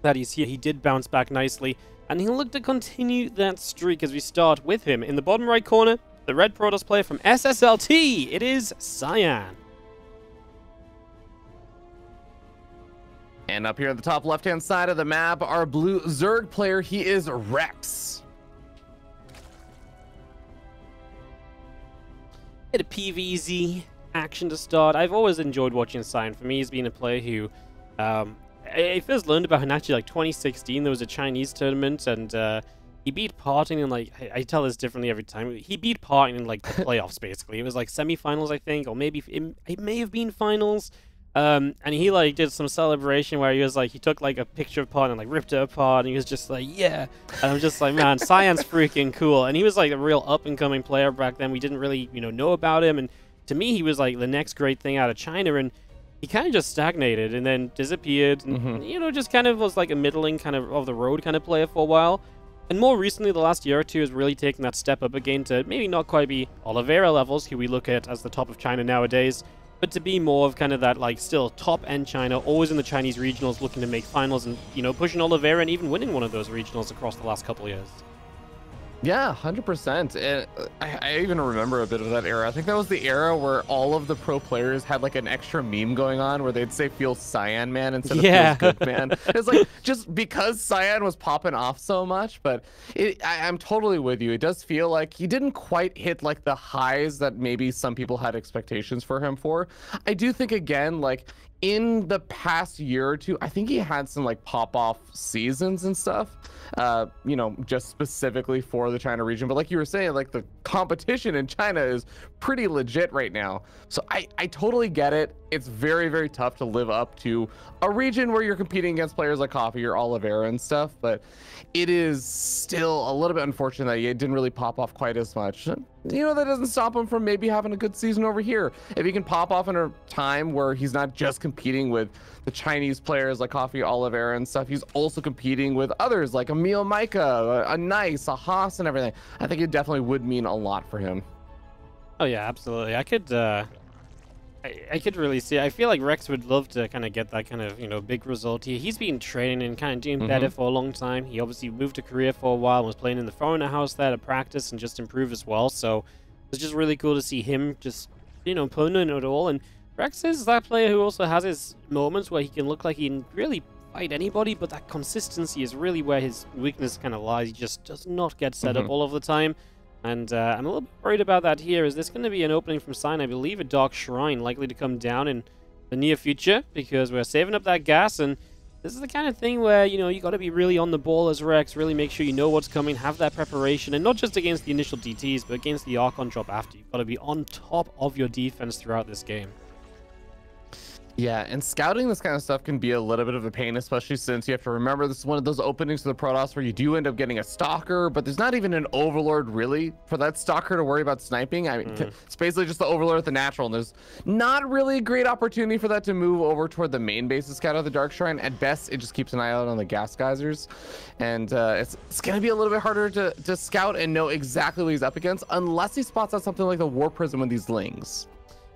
that he's here. He did bounce back nicely, and he'll look to continue that streak as we start with him. In the bottom right corner, the red Protoss player from SSLT, it is Cyan. And up here at the top left-hand side of the map, our blue Zerg player, he is Rex. Bit of PvZ action to start. I've always enjoyed watching Cyan. For me, he's been a player who I first learned about him actually like 2016. There was a Chinese tournament, and he beat Parting in like, I tell this differently every time. He beat Parting in like the playoffs, basically. It was like semifinals, I think, or maybe it may have been finals. And he like did some celebration where he was like, he took like a picture of Parting and like ripped it apart, and he was just like, yeah. And I'm just like, man, Cyan's freaking cool. And he was like a real up and coming player back then. We didn't really, know about him, and to me, he was like the next great thing out of China, and he kind of just stagnated and then disappeared, and just kind of was like a middling kind of the road kind of player for a while. And more recently, the last year or two, has really taken that step up again to maybe not quite be Oliveira levels, who we look at as the top of China nowadays, but to be more of kind of that like still top-end China, always in the Chinese regionals, looking to make finals and, pushing Oliveira and even winning one of those regionals across the last couple of years. Yeah, 100%. And I even remember a bit of that era. I think that was the era where all of the pro players had like an extra meme going on where they'd say "Feel Cyan Man" instead of "Feels Good Man." It's like just because Cyan was popping off so much. But I'm totally with you. It does feel like he didn't quite hit like the highs that maybe some people had expectations for him for. I do think, again, like in the past year or two, I think he had some like pop-off seasons and stuff, just specifically for the China region. But like you were saying, like the competition in China is pretty legit right now. So I totally get it. It's very, very tough to live up to a region where you're competing against players like Coffee or Oliveira and stuff. But it is still a little bit unfortunate that it didn't really pop off quite as much. That doesn't stop him from maybe having a good season over here. If he can pop off in a time where he's not just competing with the Chinese players like Coffee, Oliveira and stuff, he's also competing with others like Emil Micah, a Nice, a Haas and everything. I think it definitely would mean a lot for him. Oh yeah, absolutely. I could really see. I feel like Rex would love to kind of get that kind of big result here. He's been training and kind of doing better for a long time. He obviously moved to Korea for a while and was playing in the foreigner house there to practice and just improve as well. So it's just really cool to see him just putting in it all. And Rex is that player who also has his moments where he can look like he can really fight anybody, but that consistency is really where his weakness kind of lies. He just does not get set up all of the time. And I'm a little bit worried about that here. Is this going to be an opening from Cyan? I believe a Dark Shrine likely to come down in the near future, because we're saving up that gas, and this is the kind of thing where, you got to be really on the ball as Rex, really make sure you know what's coming, have that preparation, and not just against the initial DTs, but against the Archon drop after. You've got to be on top of your defense throughout this game. Yeah, and scouting this kind of stuff can be a little bit of a pain, especially since you have to remember this is one of those openings for the Protoss where you do end up getting a Stalker, but there's not even an Overlord really for that Stalker to worry about sniping. I mean, it's basically just the Overlord with the natural, and there's not really a great opportunity for that to move over toward the main base to scout out the Dark Shrine. At best, it just keeps an eye out on the gas geysers, and it's going to be a little bit harder to scout and know exactly what he's up against, unless he spots out something like the War Prism with these Lings.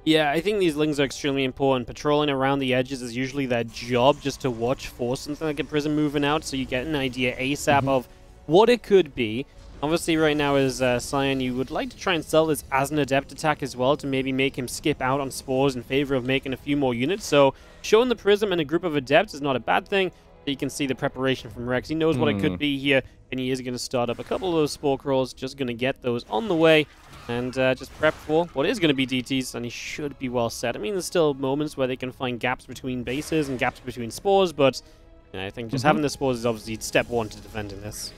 Yeah, I think these Lings are extremely important. Patrolling around the edges is usually their job, just to watch for something like a Prism moving out, so you get an idea ASAP of what it could be. Obviously, right now as Cyan, you would like to try and sell this as an Adept attack as well, to maybe make him skip out on Spores in favor of making a few more units. So showing the Prism and a group of Adepts is not a bad thing. You can see the preparation from Rex. He knows what it could be here, and he is going to start up a couple of those Spore Crawls, just going to get those on the way. And just prep for what is going to be DTs, and he should be well set. I mean, there's still moments where they can find gaps between bases and gaps between spores, but I think just having the spores is obviously step one to defending this.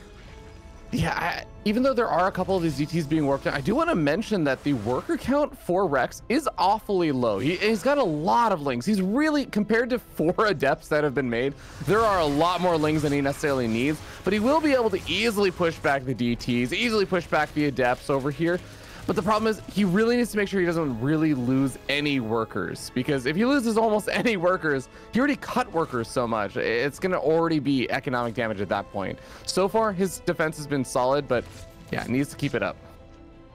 Yeah, even though there are a couple of these DTs being worked on, I do want to mention that the worker count for Rex is awfully low. He's got a lot of Lings. He's really, compared to 4 Adepts that have been made, there are a lot more Lings than he necessarily needs, but he will be able to easily push back the DTs, easily push back the Adepts over here. But the problem is he really needs to make sure he doesn't really lose any workers, because if he loses almost any workers, he already cut workers so much. It's going to already be economic damage at that point. So far, his defense has been solid, but yeah, needs to keep it up.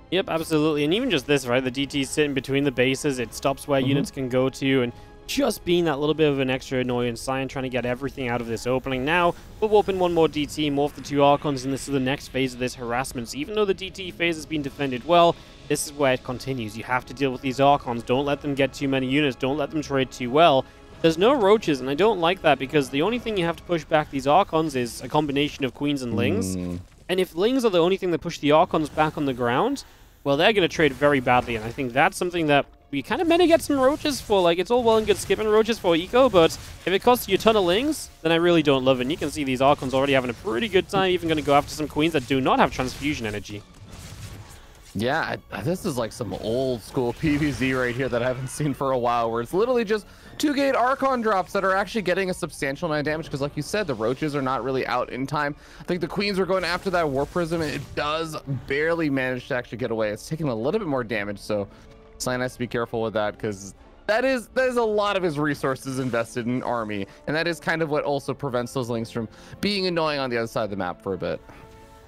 Yep, absolutely. And even just this, right? The DT's sitting between the bases. It stops where units can go to. And just being that little bit of an extra annoyance. Cyan trying to get everything out of this opening. Now, we'll open one more DT, morph the 2 Archons, and this is the next phase of this harassment. So even though the DT phase has been defended well, this is where it continues. You have to deal with these Archons. Don't let them get too many units. Don't let them trade too well. There's no roaches, and I don't like that because the only thing you have to push back these Archons is a combination of Queens and Lings. And if Lings are the only thing that push the Archons back on the ground, well, they're going to trade very badly, and I think that's something that we kind of meant to get some roaches for. Like, it's all well and good skipping roaches for eco, but if it costs you a ton of Lings, then I really don't love it. And you can see these Archons already having a pretty good time, even going to go after some Queens that do not have transfusion energy. Yeah, this is like some old school PvZ right here that I haven't seen for a while, where it's literally just 2-gate Archon drops that are actually getting a substantial amount of damage, because like you said, the roaches are not really out in time. I think the Queens are going after that War Prism, and it does barely manage to actually get away. It's taking a little bit more damage, so Cyan has to be careful with that, because that is a lot of his resources invested in army, and that is kind of what also prevents those Lings from being annoying on the other side of the map for a bit.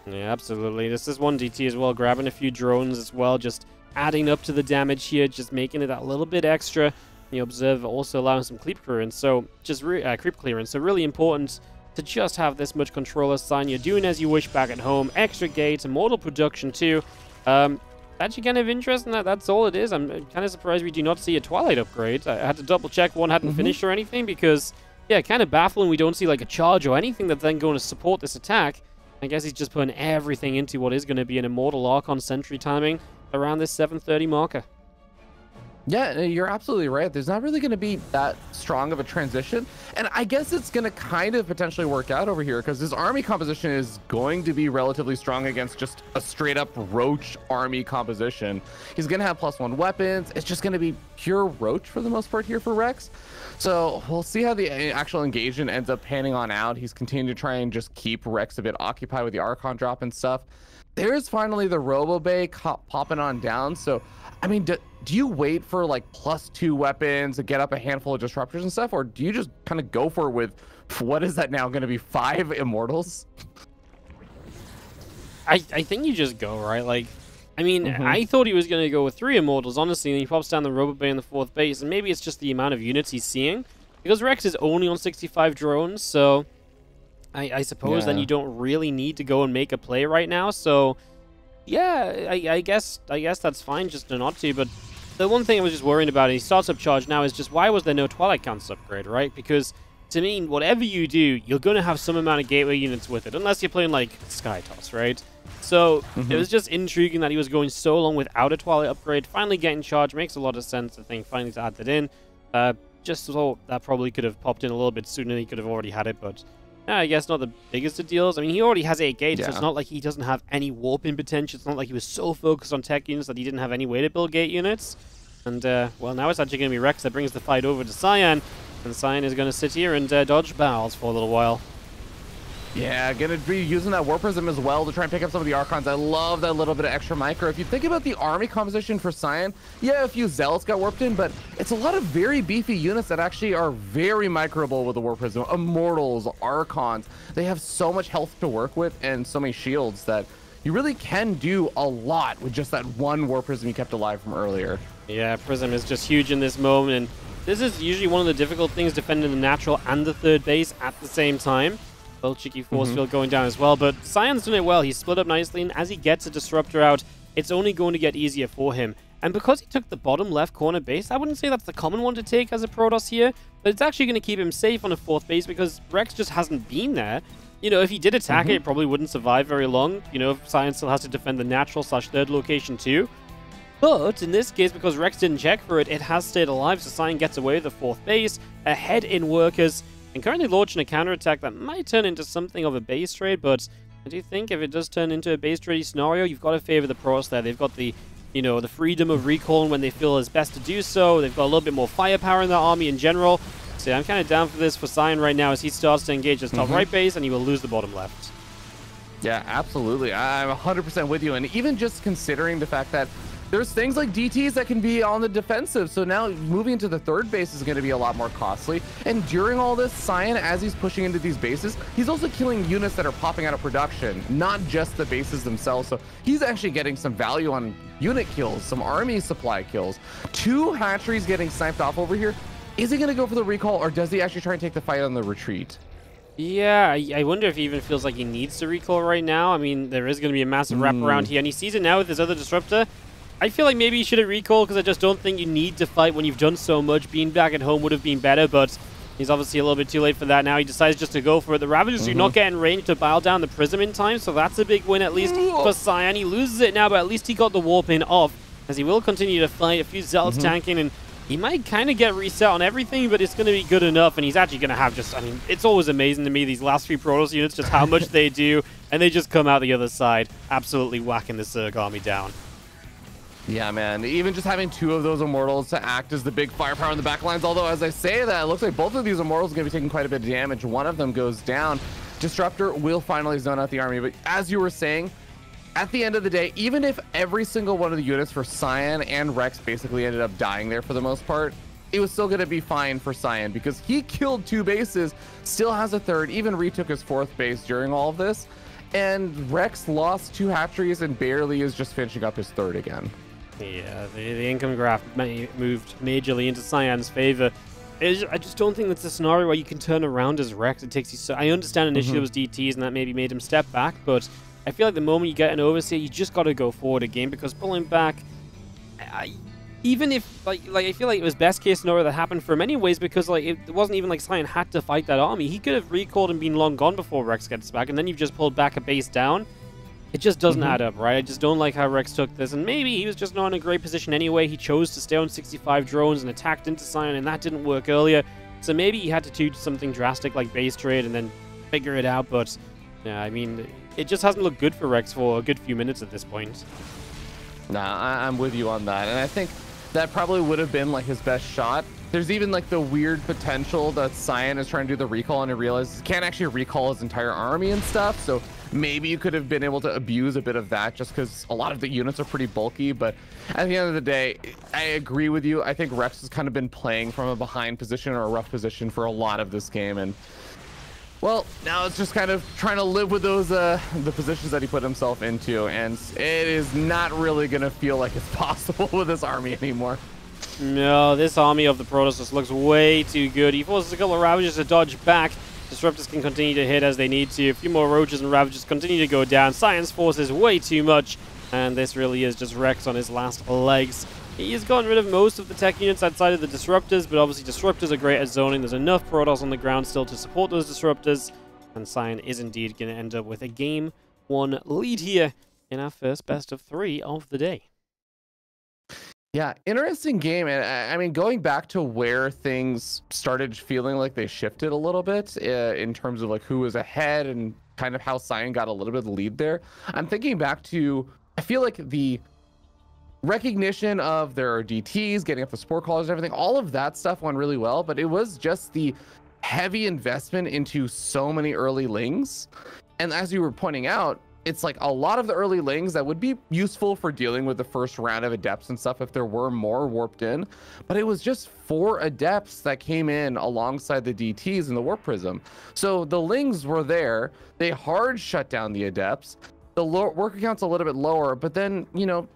Yeah, absolutely. This is one DT as well, grabbing a few drones as well, just adding up to the damage here, just making it that little bit extra. You observe also allowing some creep clearance, so just creep clearance. So really important to just have this much control as Cyan. You're doing as you wish back at home. Extra gates, immortal production too. Actually kind of interesting that that's all it is. I'm kind of surprised we do not see a Twilight upgrade. I had to double check one hadn't finished or anything, because yeah, kind of baffling we don't see like a charge or anything that's then going to support this attack. I guess he's just putting everything into what is going to be an immortal Archon sentry timing around this 7:30 marker. Yeah, you're absolutely right. There's not really going to be that strong of a transition. And I guess it's going to kind of potentially work out over here, because his army composition is going to be relatively strong against just a straight up Roach army composition. He's going to have +1 weapons. It's just going to be pure Roach for the most part here for Rex. So we'll see how the actual engagement ends up panning on out. He's continuing to try and just keep Rex a bit occupied with the Archon drop and stuff. There's finally the Robo Bay popping on down. So, I mean, do you wait for like +2 weapons to get up a handful of disruptors and stuff, or do you just kind of go for it with, what is that now going to be, 5 immortals? I think you just go, right? Like, I mean, I thought he was going to go with 3 immortals, honestly, and he pops down the Robo Bay in the 4th base, and maybe it's just the amount of units he's seeing, because Rex is only on 65 drones, so I suppose then you don't really need to go and make a play right now. So yeah, I guess that's fine just to not to. But the one thing I was just worrying about, he starts up charge now, is just why was there no Twilight Counts upgrade, right? Because to me, whatever you do, you're going to have some amount of gateway units with it, unless you're playing like Sky Toss, right? So it was just intriguing that he was going so long without a Twilight upgrade. Finally getting charged makes a lot of sense, I think, finally to add that in. Just thought that probably could have popped in a little bit sooner. He could have already had it, but yeah, I guess not the biggest of deals. I mean, he already has 8 gates, so it's not like he doesn't have any warping potential. It's not like he was so focused on tech units that he didn't have any way to build gate units. And, well, now it's actually going to be Rex that brings the fight over to Cyan. And Cyan is going to sit here and dodge bowels for a little while. Yeah, gonna be using that War Prism as well to try and pick up some of the Archons. I love that little bit of extra micro. If you think about the army composition for Cyan, yeah, a few Zealots got warped in, but it's a lot of very beefy units that actually are very microable with the War Prism. Immortals, Archons, they have so much health to work with and so many shields that you really can do a lot with just that one War Prism you kept alive from earlier. Yeah, Prism is just huge in this moment, and this is usually one of the difficult things, defending the natural and the 3rd base at the same time. Well, cheeky force field going down as well, but Cyan's done it well. He's split up nicely, and as he gets a disruptor out, it's only going to get easier for him. And because he took the bottom left corner base, I wouldn't say that's the common one to take as a Protoss here, but it's actually going to keep him safe on a 4th base because Rex just hasn't been there. You know, if he did attack it probably wouldn't survive very long. You know, Cyan still has to defend the natural / 3rd location too. But in this case, because Rex didn't check for it, it has stayed alive, so Cyan gets away with the 4th base, ahead in workers, and currently launching a counterattack that might turn into something of a base trade, but I do think if it does turn into a base trade scenario, you've got to favor the Protoss there. They've got the, you know, the freedom of recall when they feel it's best to do so. They've got a little bit more firepower in their army in general. So I'm kind of down for this for Cyan right now as he starts to engage his top right base, and he will lose the bottom left. Yeah, absolutely. I'm 100% with you. And even just considering the fact that there's things like DTs that can be on the defensive. So now moving into the 3rd base is going to be a lot more costly. And during all this, Cyan, as he's pushing into these bases, he's also killing units that are popping out of production, not just the bases themselves. So he's actually getting some value on unit kills, some army supply kills. 2 hatcheries getting sniped off over here. Is he going to go for the recall, or does he actually try and take the fight on the retreat? Yeah, I wonder if he even feels like he needs to recall right now. I mean, there is going to be a massive wraparound here, and he sees it now with his other disruptor. I feel like maybe he should have recalled, because I just don't think you need to fight when you've done so much. Being back at home would have been better, but he's obviously a little bit too late for that now. He decides just to go for it. The Ravagers do not get in range to bile down the Prism in time, so that's a big win at least for Cyan. He loses it now, but at least he got the warp in off, as he will continue to fight. A few Zealots tanking, and he might kind of get reset on everything, but it's going to be good enough, and he's actually going to have just, I mean, it's always amazing to me, these last 3 Protoss units, just how much they do, and they just come out the other side, absolutely whacking the Zerg army down. Yeah, man. Even just having 2 of those Immortals to act as the big firepower in the back lines, although as I say that, it looks like both of these Immortals are going to be taking quite a bit of damage. One of them goes down. Disruptor will finally zone out the army, but as you were saying, at the end of the day, even if every single one of the units for Cyan and Rex basically ended up dying there for the most part, it was still going to be fine for Cyan because he killed 2 bases, still has a 3rd, even retook his 4th base during all of this, and Rex lost 2 hatcheries and barely is just finishing up his 3rd again. Yeah, the income graph moved majorly into Cyan's favor. I just don't think that's a scenario where you can turn around as Rex. It takes you so... I understand initially it was DTs and that maybe made him step back, but I feel like the moment you get an overseer, you just got to go forward again, because pulling back, even if, like I feel like it was best case scenario that happened for him anyways, because like it wasn't even like Cyan had to fight that army. He could have recalled and been long gone before Rex gets back, and then you've just pulled back a base down. It just doesn't add up, right? I just don't like how Rex took this, and maybe he was just not in a great position anyway. He chose to stay on 65 drones and attacked into Cyan, and that didn't work earlier. So maybe he had to do something drastic like base trade and then figure it out, but yeah, I mean, it just hasn't looked good for Rex for a good few minutes at this point. Nah, I'm with you on that, and I think that probably would have been like his best shot. There's even like the weird potential that Cyan is trying to do the recall and he realizes he can't actually recall his entire army and stuff, so maybe you could have been able to abuse a bit of that just because a lot of the units are pretty bulky. But at the end of the day, I agree with you. I think Rex has kind of been playing from a behind position or a rough position for a lot of this game, and well, now it's just kind of trying to live with those the positions that he put himself into, and it is not really gonna feel like it's possible with this army anymore. No, this army of the Protoss just looks way too good. He forces a couple of Ravagers to dodge back. Disruptors can continue to hit as they need to. A few more Roaches and Ravagers continue to go down. Cyan's forces way too much, and this really is just Rex on his last legs. He has gotten rid of most of the tech units outside of the Disruptors, but obviously Disruptors are great at zoning. There's enough Protoss on the ground still to support those Disruptors, and Cyan is indeed going to end up with a Game 1 lead here in our first best of 3 of the day. Yeah, interesting game. And I mean, going back to where things started feeling like they shifted a little bit in terms of like who was ahead and kind of how Cyan got a little bit of the lead there. I'm thinking back to, I feel like the recognition of their DTs, getting up the sport collars and everything, all of that stuff went really well, but it was just the heavy investment into so many early lings. And as you were pointing out, it's like a lot of the early lings that would be useful for dealing with the first round of adepts and stuff if there were more warped in, but it was just 4 adepts that came in alongside the DTs in the warp prism. So the lings were there, they hard shut down the adepts, the worker count's a little bit lower, but then, you know,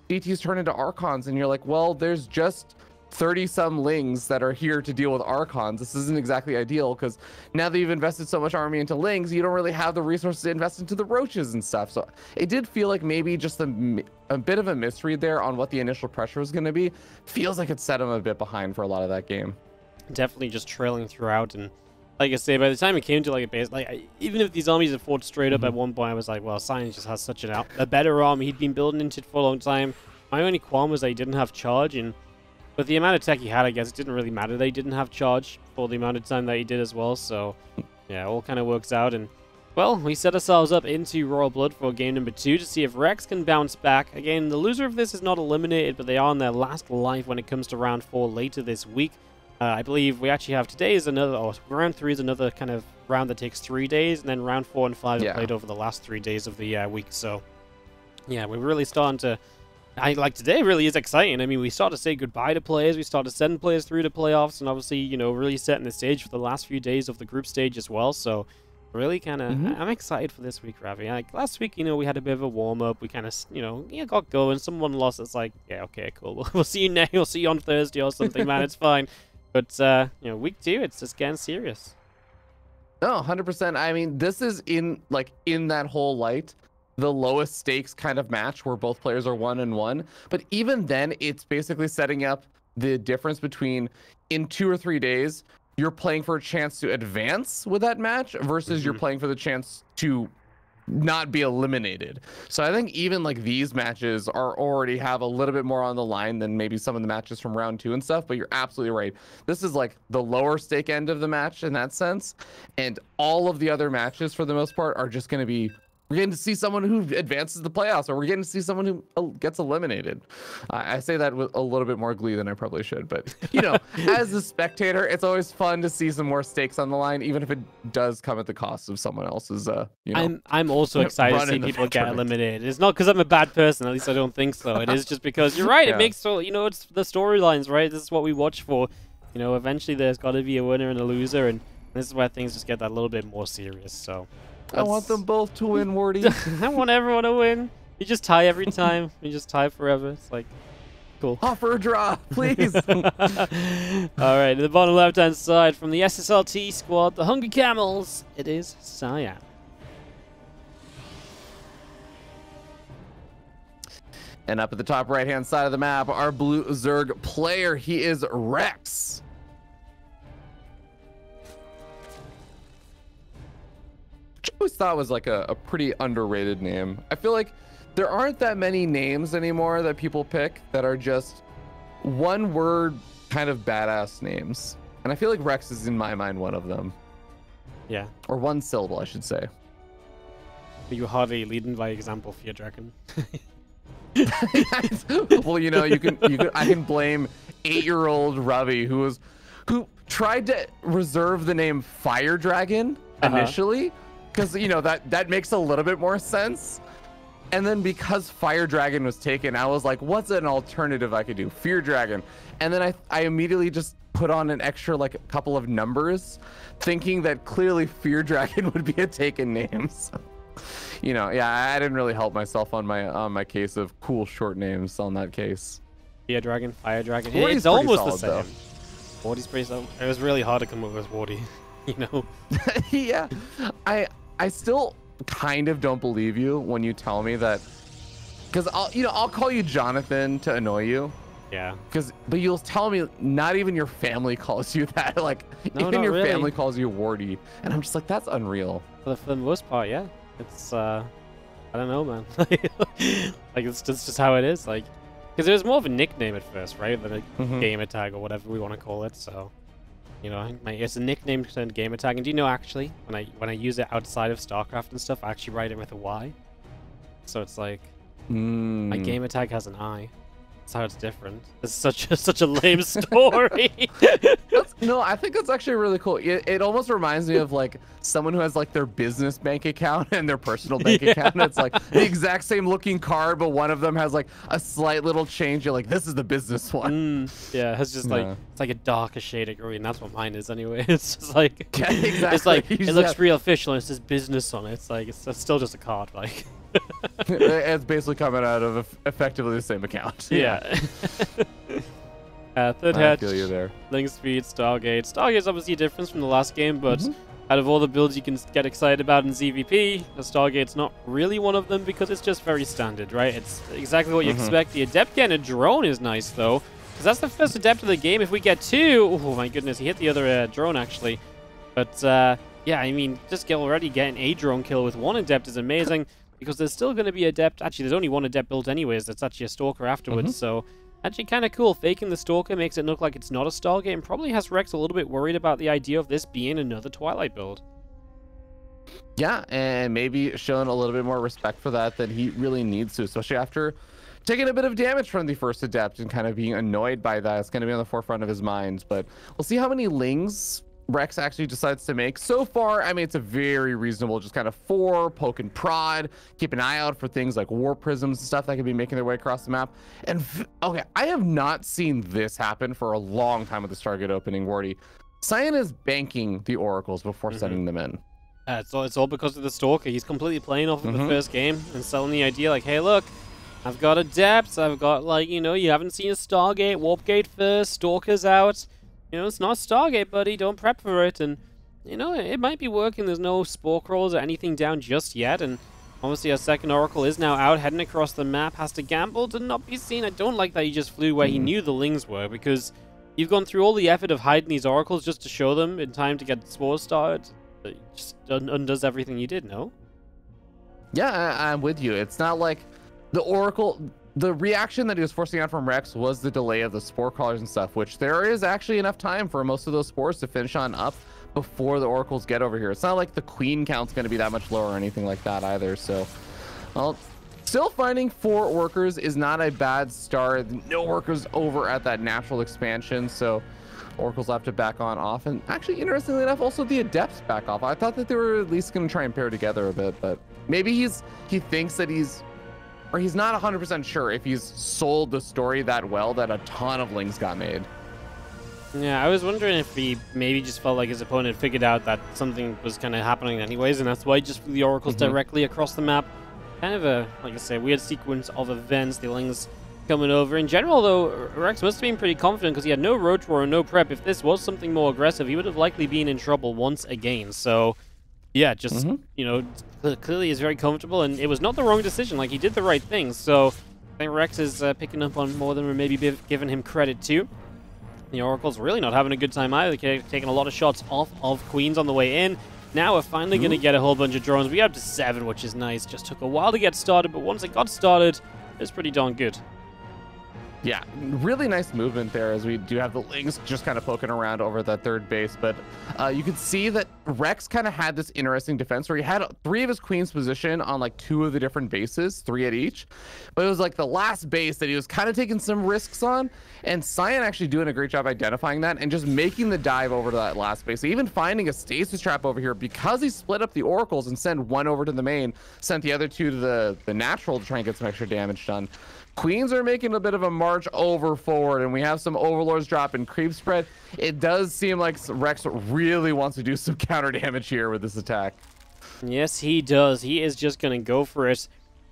DTs turn into Archons and you're like, well, there's just 30 some lings that are here to deal with Archons. This isn't exactly ideal because now that you've invested so much army into lings, you don't really have the resources to invest into the Roaches and stuff. So it did feel like maybe just a bit of a misread there on what the initial pressure was going to be. Feels like it set him a bit behind for a lot of that game. Definitely just trailing throughout, and like I say, by the time it came to like a base, like even if these armies had fought straight up at one point, I was like, well, Cyan just has such a better army. He'd been building into it for a long time. My only qualm was that he didn't have charge, and with the amount of tech he had, I guess it didn't really matter that he didn't have charge for the amount of time that he did as well. So yeah, it all kind of works out, and well, we set ourselves up into Royal Blood for game number 2 to see if Rex can bounce back. Again, the loser of this is not eliminated, but they are on their last life when it comes to round 4 later this week. I believe we actually have today is another, or round 3 is another kind of round that takes 3 days, and then round 4 and 5 are played over the last 3 days of the week. So yeah, we're really starting to, like today really is exciting. I mean, we start to say goodbye to players, we start to send players through to playoffs, and obviously, you know, really setting the stage for the last few days of the group stage as well. So really kind of, I'm excited for this week, Ravi. Like last week, you know, we had a bit of a warm-up, we kind of, you know, got going, someone lost, it's like, yeah, okay, cool, we'll see you next, we'll see you on Thursday or something, man, it's fine. But you know, week 2, it's just getting serious. No, 100%. I mean, this is in that whole light, the lowest stakes kind of match where both players are 1-1. But even then, it's basically setting up the difference between in 2 or 3 days, you're playing for a chance to advance with that match versus you're playing for the chance to not be eliminated. So I think even like these matches are already have a little bit more on the line than maybe some of the matches from round 2 and stuff, but you're absolutely right. This is like the lower stake end of the match in that sense, and all of the other matches for the most part are just going to be, we're getting to see someone who advances the playoffs, or we're getting to see someone who gets eliminated. I say that with a little bit more glee than I probably should, but you know, as a spectator, it's always fun to see some more stakes on the line, even if it does come at the cost of someone else's. You know, I'm also excited to see people get eliminated. It's not because I'm a bad person, at least I don't think so. It is just because you're right. It makes, you know, it's the storylines, right? This is what we watch for. You know, eventually there's got to be a winner and a loser, and this is where things just get that little bit more serious. So. I want them both to win, Wardy. I want everyone to win. You just tie every time. You just tie forever. It's like, cool. Offer a draw, please. All right, in the bottom left-hand side from the SSLT squad, the Hungry Camels, it is Cyan. And up at the top right-hand side of the map, our blue Zerg player, he is Rex. I always thought was like a pretty underrated name. I feel like there aren't that many names anymore that people pick that are just one word kind of badass names. And I feel like Rex is in my mind one of them. Yeah. Or one syllable, I should say. You hardly leading by example, Fear Dragon. Well, you know, I can blame 8-year-old Ravi who tried to reserve the name Fire Dragon initially. Because, you know, that makes a little bit more sense. And then because Fire Dragon was taken, I was like, what's an alternative I could do? Fear Dragon. And then I immediately just put on an extra, like, a couple of numbers, thinking that clearly Fear Dragon would be a taken name. So, you know, yeah, I didn't really help myself on my case of cool short names on that case. Fear Dragon, Fire Dragon. It's almost solid, the same. Wardy's pretty solid. It was really hard to come up with Wardy, you know? Yeah. I still kind of don't believe you when you tell me that, because I'll call you Jonathan to annoy you. Yeah. But you'll tell me not even your family calls you that. Like, no, even your family calls you Wardy, and I'm just like, that's unreal. For the most part, yeah. It's I don't know, man. Like it's just how it is. Like, because it was more of a nickname at first, right, than a gamer tag or whatever we want to call it. So. You know, it's a nickname turned gamer tag. And do you know, actually, when I use it outside of StarCraft and stuff, I actually write it with a Y. So it's like my gamer tag has an I. That's how it's different. It's such a lame story. No, I think that's actually really cool. It almost reminds me of like someone who has like their business bank account and their personal bank account. It's like the exact same looking card, but one of them has like a slight little change. You're like, this is the business one. Yeah, it's just like it's like a darker shade of green. That's what mine is anyway. It's just like exactly. It's like it looks real official and it says business on it. It's like it's still just a card, like. It's basically coming out of effectively the same account. Yeah. Third hatch, I feel you there. Link Speed, Stargate. Stargate's obviously a difference from the last game, but out of all the builds you can get excited about in ZVP, the Stargate's not really one of them because it's just very standard, right? It's exactly what you expect. The Adept getting a drone is nice, though, because that's the first Adept of the game. If we get 2, oh my goodness, he hit the other drone, actually. But, yeah, I mean, just already getting a drone kill with 1 Adept is amazing. Because there's still going to be Adept. Actually, there's only 1 Adept built anyways. That's actually a Stalker afterwards. So, actually kind of cool. Faking the Stalker makes it look like it's not a Stargate and probably has Rex a little bit worried about the idea of this being another Twilight build. Yeah, and maybe showing a little bit more respect for that than he really needs to, especially after taking a bit of damage from the first Adept and kind of being annoyed by that. It's going to be on the forefront of his mind. But we'll see how many Lings Rex actually decides to make. So far, I mean, it's a very reasonable, just kind of 4, poke and prod, keep an eye out for things like war prisms and stuff that could be making their way across the map. And okay, I have not seen this happen for a long time with the Stargate opening, Wardy. Cyan is banking the oracles before sending them in. It's all because of the Stalker. He's completely playing off of the first game and selling the idea like, hey, look, I've got Adepts, I've got, like, you know, you haven't seen a Stargate, Warp Gate first, Stalker's out. You know, it's not Stargate, buddy. Don't prep for it. And, you know, it might be working. There's no spore crawls or anything down just yet. And obviously our second Oracle is now out, heading across the map. Has to gamble to not be seen. I don't like that he just flew where he knew the Lings were, because you've gone through all the effort of hiding these Oracles just to show them in time to get spores started. It just undoes everything you did, no? Yeah, I'm with you. It's not like the Oracle... The reaction that he was forcing out from Rex was the delay of the spore crawlers and stuff, which there is actually enough time for most of those spores to finish on up before the Oracles get over here. It's not like the Queen count's going to be that much lower or anything like that either. So, well, still finding 4 workers is not a bad start. No workers over at that natural expansion, so Oracles have to back on off. And actually, interestingly enough, also the Adepts back off. I thought that they were at least going to try and pair together a bit, but maybe he thinks that he's not 100% sure if he's sold the story that well that a ton of Lings got made. Yeah, I was wondering if he maybe just felt like his opponent figured out that something was kind of happening anyways, and that's why he just flew the Oracles directly across the map. Kind of a, like I say, weird sequence of events, the Lings coming over. In general, though, Rex must have been pretty confident because he had no Roach Roar and no prep. If this was something more aggressive, he would have likely been in trouble once again. So, yeah, just, you know, clearly is very comfortable, and it was not the wrong decision. Like, he did the right thing. So, I think Rex is picking up on more than we're maybe giving him credit to. The Oracle's really not having a good time either. They're taking a lot of shots off of Queens on the way in. Now we're finally going to get a whole bunch of drones. We got up to 7, which is nice. Just took a while to get started, but once it got started, it was pretty darn good. Yeah, really nice movement there as we do have the Lings just kind of poking around over that third base. But you can see that Rex kind of had this interesting defense where he had 3 of his Queens position on like 2 of the different bases, 3 at each. But it was like the last base that he was kind of taking some risks on. And Cyan actually doing a great job identifying that and just making the dive over to that last base. Even finding a stasis trap over here because he split up the Oracles and sent 1 over to the main, sent the other 2 to the natural to try and get some extra damage done. Queens are making a bit of a march over forward, and we have some Overlords dropping creep spread. It does seem like Rex really wants to do some counter damage here with this attack. Yes, he does. He is just going to go for it.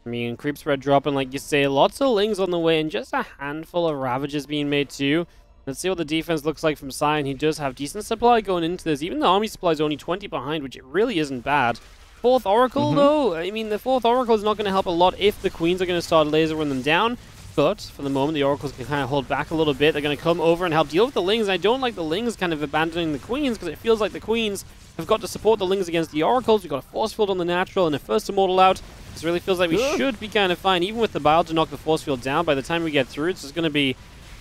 I mean, creep spread dropping, like you say, lots of Lings on the way, and just a handful of Ravages being made too. Let's see what the defense looks like from Cyan. He does have decent supply going into this. Even the army supply is only 20 behind, which it really isn't bad. 4th Oracle, though, I mean, the 4th Oracle is not going to help a lot if the Queens are going to start lasering them down. But for the moment, the Oracles can kind of hold back a little bit. They're going to come over and help deal with the Lings. I don't like the Lings kind of abandoning the Queens because it feels like the Queens have got to support the Lings against the Oracles. We've got a Force Field on the natural and a first Immortal out. This really feels like we should be kind of fine. Even with the Bile to knock the Force Field down, by the time we get through, it's just going to be,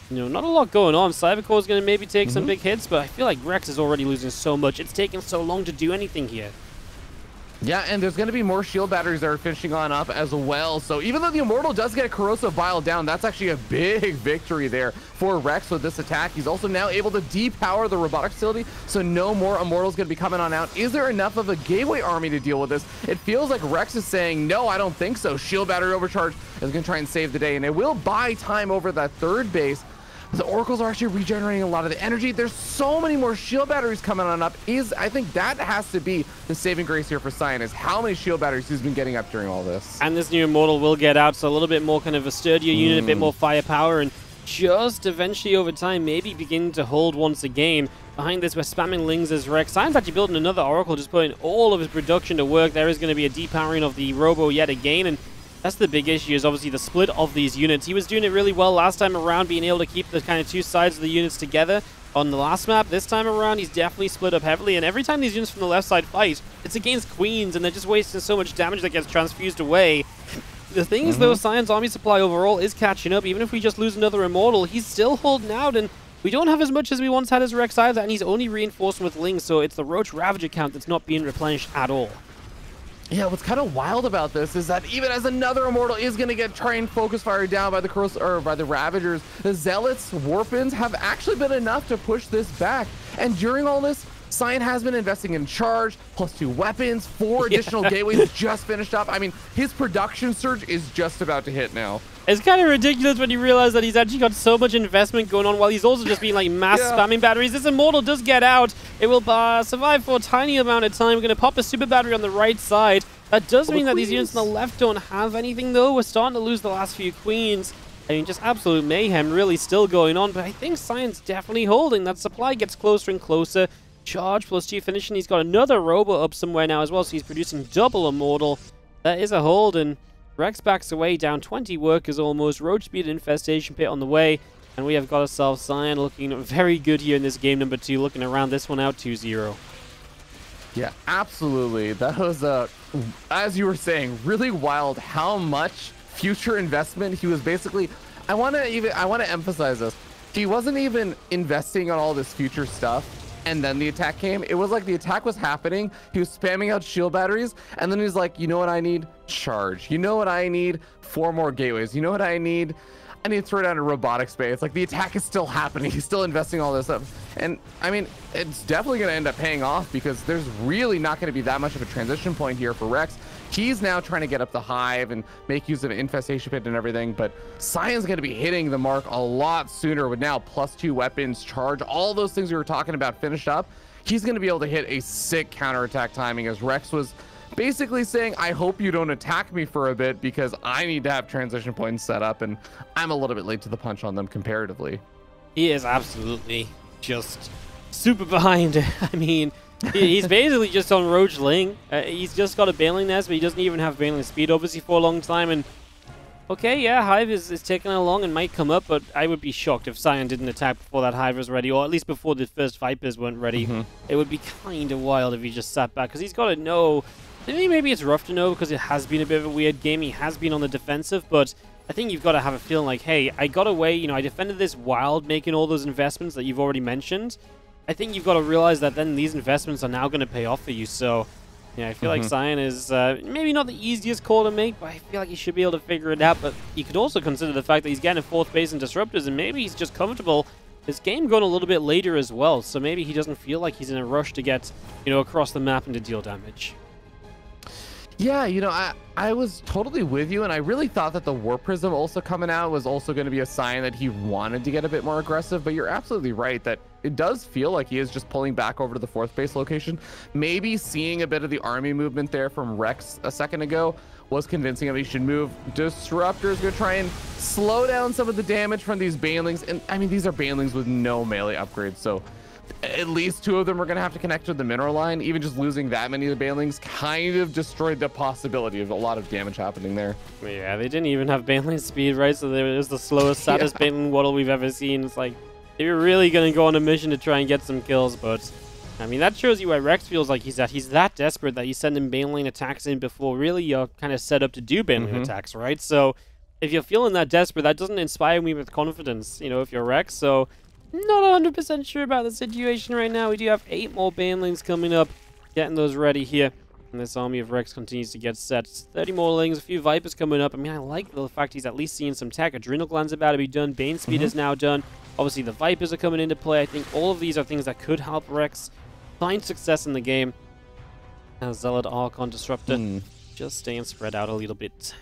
you know, not a lot going on. Cybercore is going to maybe take some big hits, but I feel like Rex is already losing so much. It's taking so long to do anything here. Yeah, and there's going to be more shield batteries that are finishing on up as well. So even though the Immortal does get a Corrosive Bile down, that's actually a big victory there for Rex with this attack. He's also now able to depower the robotic facility, so no more Immortals going to be coming on out. Is there enough of a Gateway army to deal with this? It feels like Rex is saying, no, I don't think so. Shield battery overcharge is going to try and save the day, and it will buy time over that third base. The Oracles are actually regenerating a lot of the energy. There's so many more shield batteries coming on up. I think that has to be the saving grace here for Cyan, is how many shield batteries he's been getting up during all this. And this new Immortal will get out, so a little bit more kind of a sturdier unit, a bit more firepower, and just eventually over time maybe begin to hold once again. Behind this, we're spamming Lings as Rex. Cyan's actually building another Oracle, just putting all of his production to work. There is going to be a depowering of the Robo yet again, and that's the big issue, is obviously the split of these units. He was doing it really well last time around, being able to keep the kind of 2 sides of the units together on the last map. This time around, he's definitely split up heavily, and every time these units from the left side fight, it's against Queens, and they're just wasting so much damage that gets transfused away. The thing is, though, Cyan's army supply overall is catching up. Even if we just lose another Immortal, he's still holding out, and we don't have as much as we once had as Rex either, and he's only reinforcing with Lings, so it's the Roach Ravager count that's not being replenished at all. Yeah, what's kind of wild about this is that even as another Immortal is going to get trained focus fire down by the Ravagers, the Zealots Warpins have actually been enough to push this back. And during all this, Cyan has been investing in charge, +2 weapons, 4 additional gateways just finished up. I mean, his production surge is just about to hit now. It's kind of ridiculous when you realize that he's actually got so much investment going on while he's also just being like mass spamming batteries. This Immortal does get out. It will survive for a tiny amount of time. We're going to pop a super battery on the right side. That does mean that these units on the left don't have anything, though. We're starting to lose the last few Queens. I mean, just absolute mayhem really still going on, but I think Cyan's definitely holding. That supply gets closer and closer. Charge plus 2 finishing. He's got another robot up somewhere now as well, so he's producing double Immortal. That is a hold, and Rex backs away, down 20 workers almost. Roach Speed Infestation Pit on the way, and we have got ourselves Cyan looking very good here in this game number 2, looking around this one out 2-0. Yeah, absolutely. That was, as you were saying, really wild how much future investment he was basically... I want to emphasize this. He wasn't even investing on all this future stuff, and then the attack came. It was like the attack was happening. He was spamming out shield batteries, and then he's like, you know what I need? Charge. You know what I need? 4 more gateways. You know what I need? I need to throw down a robotic space. Like, the attack is still happening. He's still investing all this stuff. And, I mean, it's definitely going to end up paying off because there's really not going to be that much of a transition point here for Rex. He's now trying to get up the hive and make use of Infestation Pit and everything, but Cyan's going to be hitting the mark a lot sooner with now +2 weapons, charge, all those things we were talking about finished up. He's going to be able to hit a sick counterattack timing, as Rex was basically saying, I hope you don't attack me for a bit because I need to have transition points set up, and I'm a little bit late to the punch on them comparatively. He is absolutely just super behind. I mean, he's basically just on Roach Ling. He's just got a Baneling Nest, but he doesn't even have Baneling Speed, obviously, for a long time. And okay, yeah, Hive is taking along and might come up, but I would be shocked if Cyan didn't attack before that Hive was ready, or at least before the first Vipers weren't ready. It would be kind of wild if he just sat back, because he's got to know. Maybe it's rough to know because it has been a bit of a weird game. He has been on the defensive, but I think you've got to have a feeling like, hey, I got away, you know, I defended this while making all those investments that you've already mentioned. I think you've got to realize that then these investments are now going to pay off for you. So, yeah, I feel like Cyan is maybe not the easiest call to make, but I feel like he should be able to figure it out. But you could also consider the fact that he's getting 4th base in Disruptors, and maybe he's just comfortable. This game going a little bit later as well, so maybe he doesn't feel like he's in a rush to get, you know, across the map and to deal damage. Yeah, you know, I was totally with you, and I really thought that the Warp Prism also coming out was also going to be a sign that he wanted to get a bit more aggressive, but you're absolutely right that it does feel like he is just pulling back over to the 4th base location. Maybe seeing a bit of the army movement there from Rex a second ago was convincing him he should move. Disruptor is going to try and slow down some of the damage from these Banelings, and I mean, these are Banelings with no melee upgrades, so at least 2 of them are going to have to connect to the mineral line. Even just losing that many of the Banelings kind of destroyed the possibility of a lot of damage happening there. Yeah, they didn't even have Baneling speed, right? So it was the slowest, saddest Baneling waddle we've ever seen. It's like, they were really going to go on a mission to try and get some kills, but I mean, that shows you why Rex feels like he's that desperate that he's sending Baneling attacks in before really you're kind of set up to do Baneling attacks, right? So if you're feeling that desperate, that doesn't inspire me with confidence, you know, if you're Rex. So not 100% sure about the situation right now. We do have 8 more Banelings coming up, getting those ready here. And this army of Rex continues to get set. 30 more Lings, a few Vipers coming up. I mean, I like the fact he's at least seeing some tech. Adrenal Gland's about to be done. Bane Speed is now done. Obviously, the Vipers are coming into play. I think all of these are things that could help Rex find success in the game. Now, Zealot, Archon, Disruptor, just staying spread out a little bit.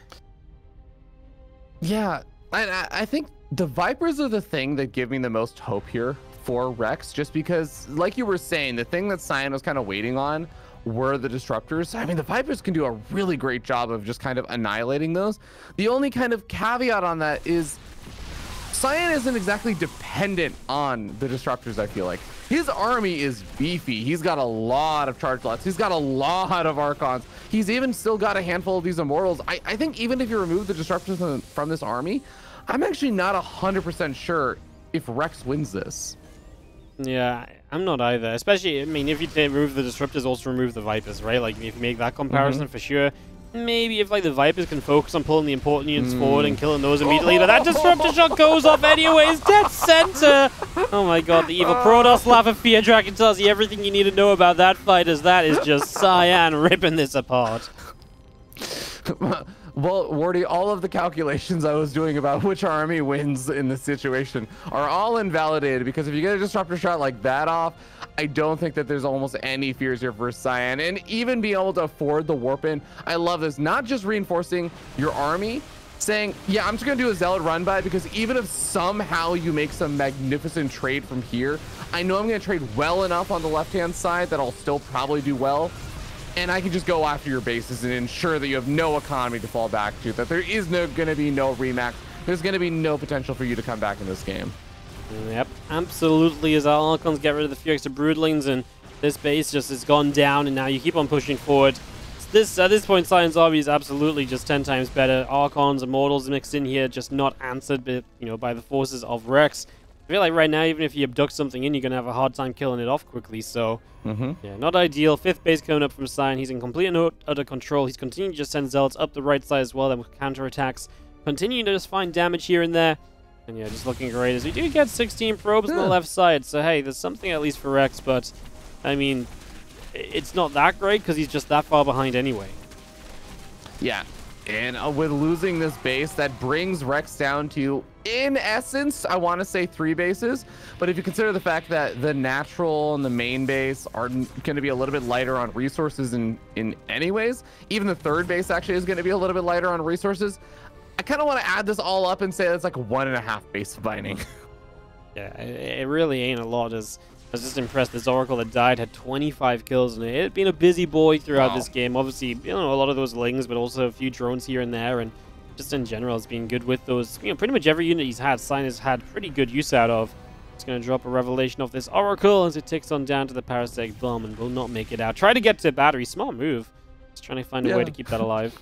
Yeah, I think the Vipers are the thing that give me the most hope here for Rex, just because, like you were saying, the thing that Cyan was kind of waiting on were the Disruptors. I mean, the Vipers can do a really great job of just kind of annihilating those. The only kind of caveat on that is Cyan isn't exactly dependent on the Disruptors, I feel like. His army is beefy. He's got a lot of charge lots. He's got a lot of Archons. He's even still got a handful of these Immortals. I think even if you remove the Disruptors from this army, I'm actually not 100% sure if Rex wins this. Yeah, I'm not either. Especially, I mean, if you remove the Disruptors, also remove the Vipers, right? Like, if you make that comparison for sure. Maybe if, like, the Vipers can focus on pulling the important units forward and killing those immediately, but that Disruptor shot goes off anyways, dead center! Oh my god, the evil Protoss Lava Fear Dragon tells you everything you need to know about that fight, as that is just Cyan ripping this apart. Well, Wardy, all of the calculations I was doing about which army wins in this situation are all invalidated, because if you get a Disruptor shot like that off, I don't think that there's almost any fears here for Cyan. And even being able to afford the warp in, I love this. Not just reinforcing your army, saying, yeah, I'm just going to do a Zealot run by, because even if somehow you make some magnificent trade from here, I know I'm going to trade well enough on the left-hand side that I'll still probably do well. And I can just go after your bases and ensure that you have no economy to fall back to, that there is going to be no remax. there's going to be no potential for you to come back in this game. Yep, absolutely. As our Archons get rid of the few extra Broodlings, and this base just has gone down, and now you keep on pushing forward. At this point, Cyan's army is absolutely just 10 times better. Archons, Immortals mixed in here, just not answered, by the forces of Rex. I feel like right now, even if you abduct something in, you're going to have a hard time killing it off quickly. So, yeah, not ideal. 5th base coming up from Cyan. He's in complete and utter control. He's continuing to just send Zealots up the right side as well, then with counterattacks. Continuing to just find damage here and there. And yeah, just looking great as we do get 16 probes on the left side. So, hey, there's something at least for Rex, but, I mean, it's not that great because he's just that far behind anyway. Yeah, and with losing this base, that brings Rex down to, in essence, I want to say 3 bases. But if you consider the fact that the natural and the main base are going to be a little bit lighter on resources in anyways, even the 3rd base actually is going to be a little bit lighter on resources. I kind of want to add this all up and say that's like 1.5 base binding. Yeah, it really ain't a lot. I was just impressed. This Oracle that died had 25 kills, and it had been a busy boy throughout this game. Obviously, a lot of those lings, but also a few drones here and there, and just in general, it's been good with those. Pretty much every unit he's had, Cyan has had pretty good use out of. It's going to drop a Revelation off this Oracle as it ticks on down to the Parasect Bomb and will not make it out. Try to get to battery. Smart move. Just trying to find a way to keep that alive.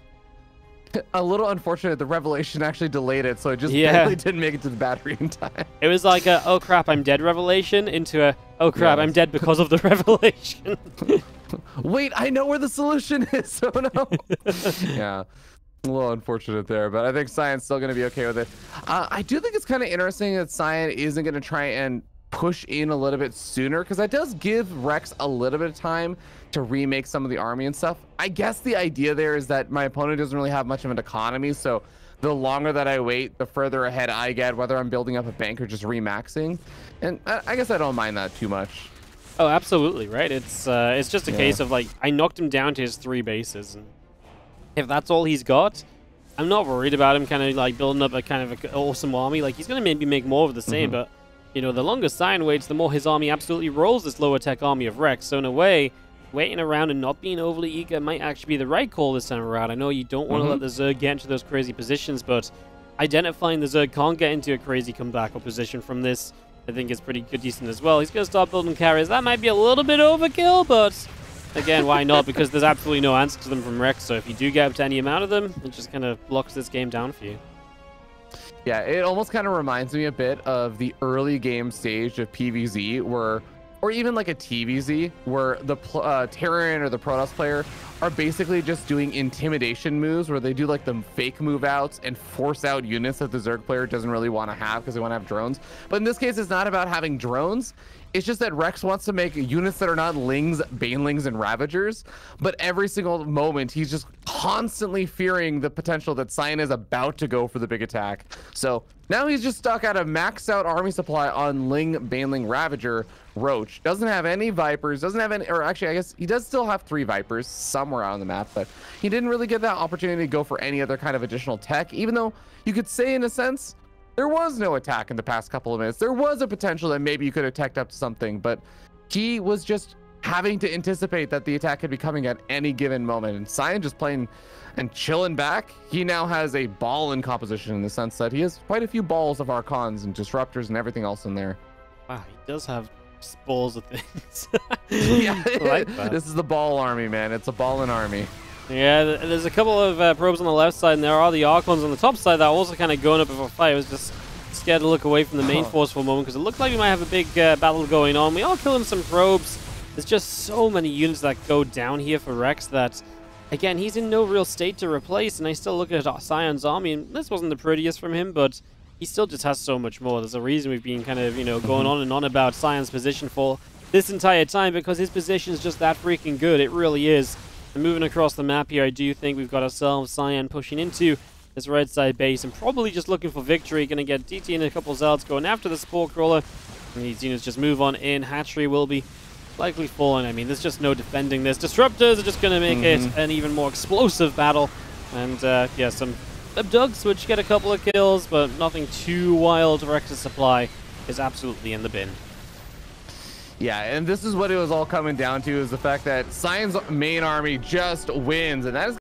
A little unfortunate, the Revelation actually delayed it, so it just barely didn't make it to the battery in time. It was like a, oh crap, I'm dead Revelation into a, oh crap, I'm dead because of the Revelation. Wait, I know where the solution is. Oh no. Yeah, a little unfortunate there, but I think Cyan's still going to be okay with it. I do think it's kind of interesting that Cyan isn't going to try and push in a little bit sooner, because that does give Rex a little bit of time to remake some of the army and stuff. I guess the idea there is that my opponent doesn't really have much of an economy, so the longer that I wait, the further ahead I get, whether I'm building up a bank or just remaxing. And I guess I don't mind that too much. Oh, absolutely, right? It's just a case of, like, I knocked him down to his 3 bases, and if that's all he's got, I'm not worried about him kind of, like, building up a kind of an awesome army. Like, he's going to maybe make more of the same, but, the longer Cyan waits, the more his army absolutely rolls this lower tech army of Rex. So, in a way, waiting around and not being overly eager might actually be the right call this time around. I know you don't want to let the Zerg get into those crazy positions, but identifying the Zerg can't get into a crazy comeback or position from this, I think is pretty good, decent as well. He's going to start building carriers. That might be a little bit overkill, but again, why not? Because there's absolutely no answer to them from Rex, so if you do get up to any amount of them, it just kind of blocks this game down for you. Yeah, it almost kind of reminds me a bit of the early game stage of PvZ, or even like a TvZ, where the Terran or the Protoss player are basically just doing intimidation moves, where they do like the fake move outs and force out units that the Zerg player doesn't really want to have because they want to have drones. But in this case, it's not about having drones. It's just that Rex wants to make units that are not Lings, Banelings, and Ravagers, but every single moment he's just constantly fearing the potential that Cyan is about to go for the big attack. So now he's just stuck at a maxed out army supply on Ling, Baneling, Ravager, Roach. Doesn't have any Vipers, doesn't have any, or actually I guess he does still have 3 Vipers somewhere on the map, but he didn't really get that opportunity to go for any other kind of additional tech, even though you could say in a sense, there was no attack in the past couple of minutes. There was a potential that maybe you could have teched up to something, but he was just having to anticipate that the attack could be coming at any given moment. And Cyan just playing and chilling back. He now has a ball in composition in the sense that he has quite a few balls of Archons and Disruptors and everything else in there. Wow, he does have balls of things. Yeah, like this is the ball army, man. It's a ballin' army. Yeah, there's a couple of probes on the left side, and there are the Archons on the top side that are also kind of going up for a fight. I was just scared to look away from the main force for a moment because it looked like we might have a big battle going on. We are killing some probes. There's just so many units that go down here for Rex that, again, he's in no real state to replace, and I still look at Cyan's army, and this wasn't the prettiest from him, but he still just has so much more. There's a reason we've been kind of, going on and on about Cyan's position for this entire time, because his position is just that freaking good. It really is. And moving across the map here, I do think we've got ourselves Cyan pushing into this right side base and probably just looking for victory. Going to get DT and a couple of Zealots going after the Spore Crawler. And these units just move on in. Hatchery will be likely falling. I mean, there's just no defending this. Disruptors are just going to make it an even more explosive battle. And yeah, some Abducts, which get a couple of kills, but nothing too wild. Rex's supply is absolutely in the bin. Yeah, and this is what it was all coming down to, is the fact that Cyan's main army just wins, and that is